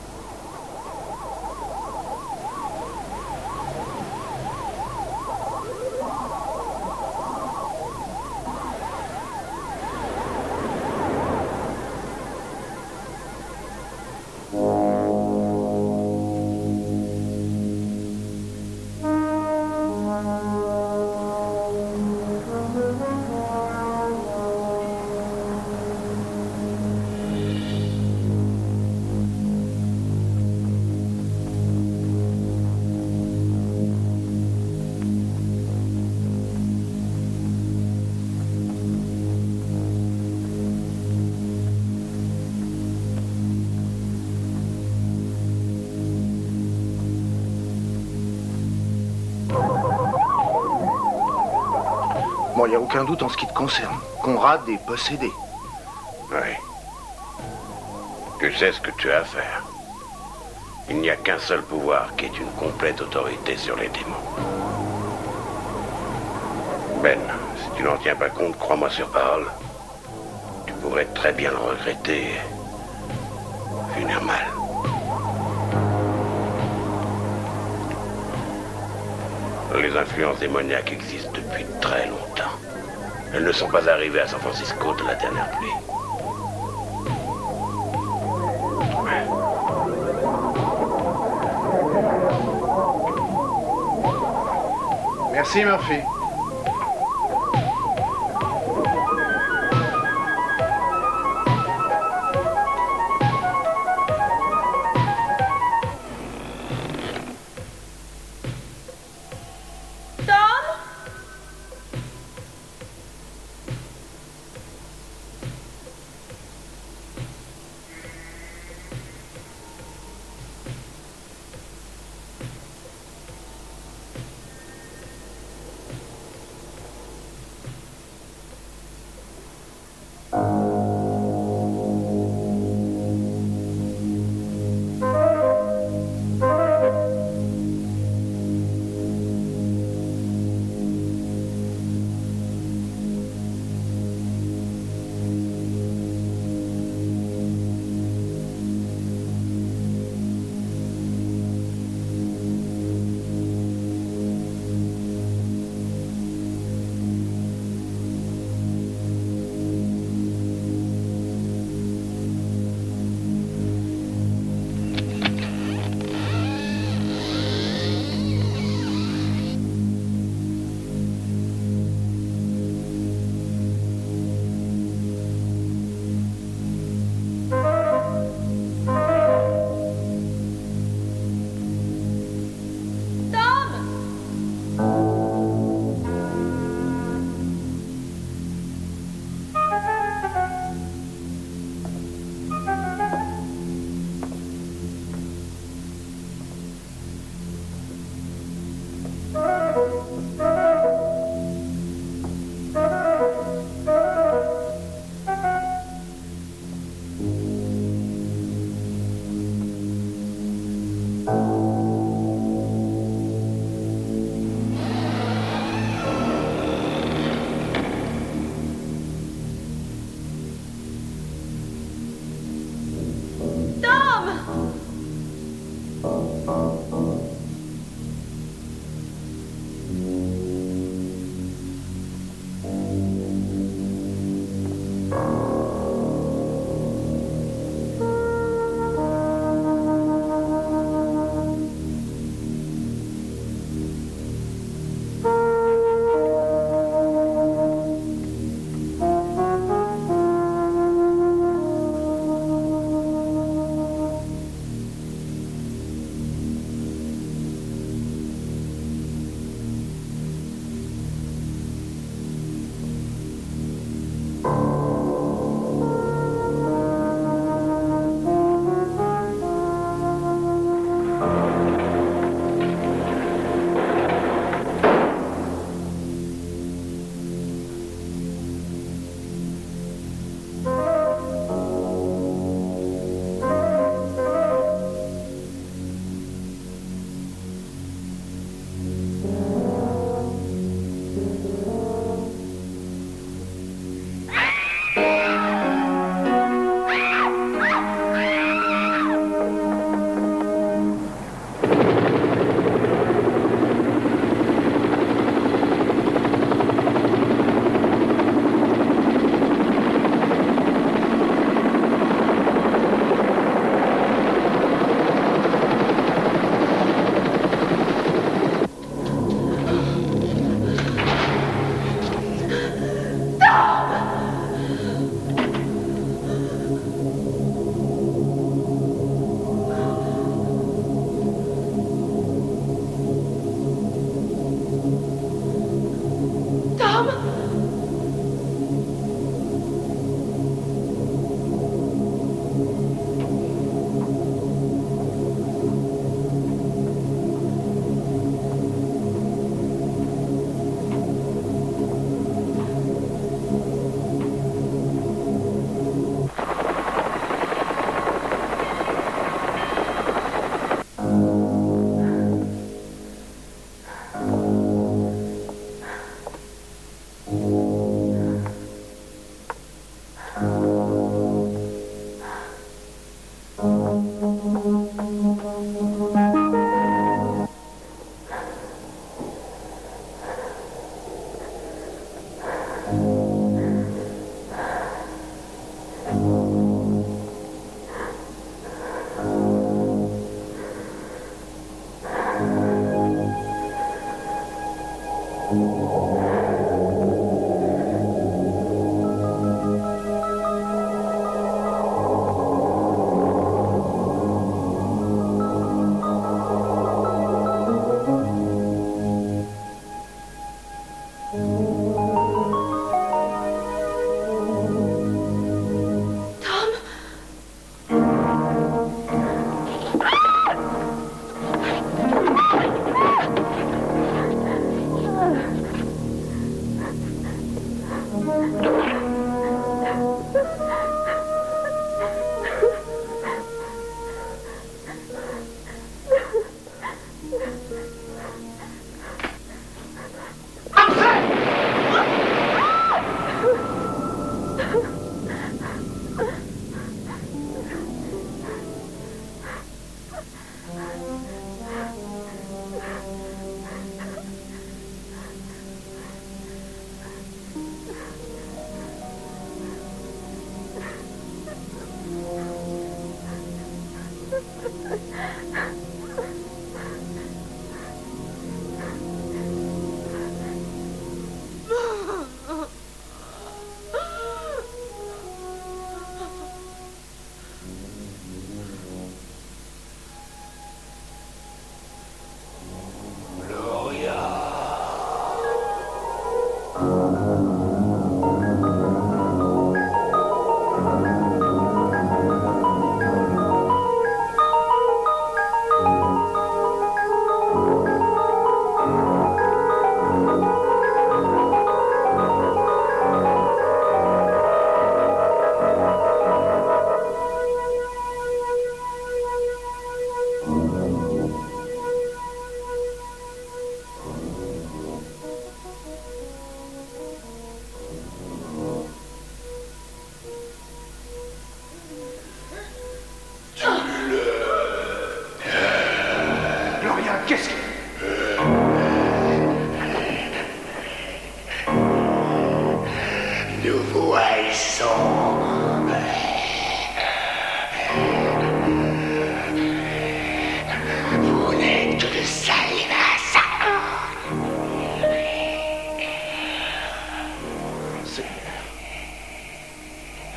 Bon, il n'y a aucun doute en ce qui te concerne. Conrad est possédé.
Oui. Tu sais ce que tu as à faire. Il n'y a qu'un seul pouvoir qui ait une complète autorité sur les démons. Ben, si tu n'en tiens pas compte, crois-moi sur parole, tu pourrais très bien le regretter et finir mal. Les influences démoniaques existent depuis très longtemps. Elles ne sont pas arrivées à San Francisco de la dernière pluie.
Merci, Murphy.
Tom?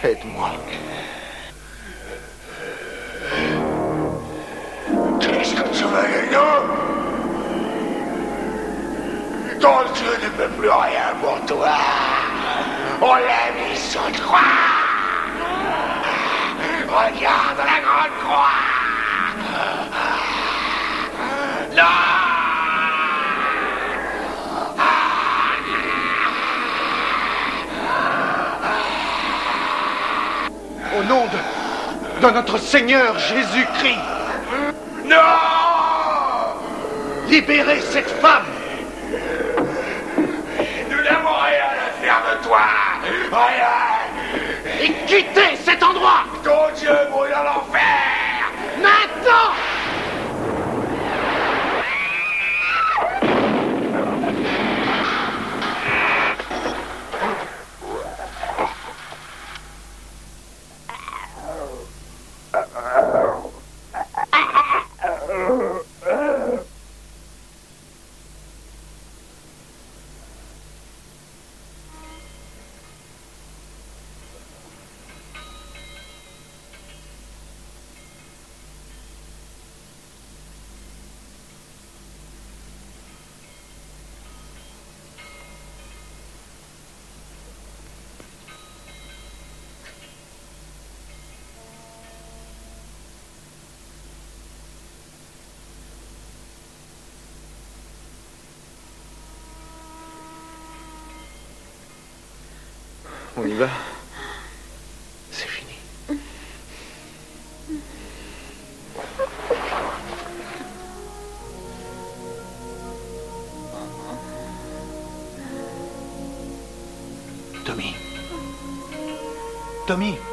Aide-moi.
Qu'est-ce que tu veux de nous? Ton Dieu ne peut plus rien pour toi. On l'a mis sur croix. Regarde la grande croix. Non!
Au nom de notre Seigneur Jésus-Christ.
Non!
Libérez cette femme.
Nous n'avons rien à faire de toi. Rien.
Et quittez cet endroit.
Ton Dieu brûle dans l'enfer.
Maintenant. On y va. C'est fini.
Tommy. Tommy.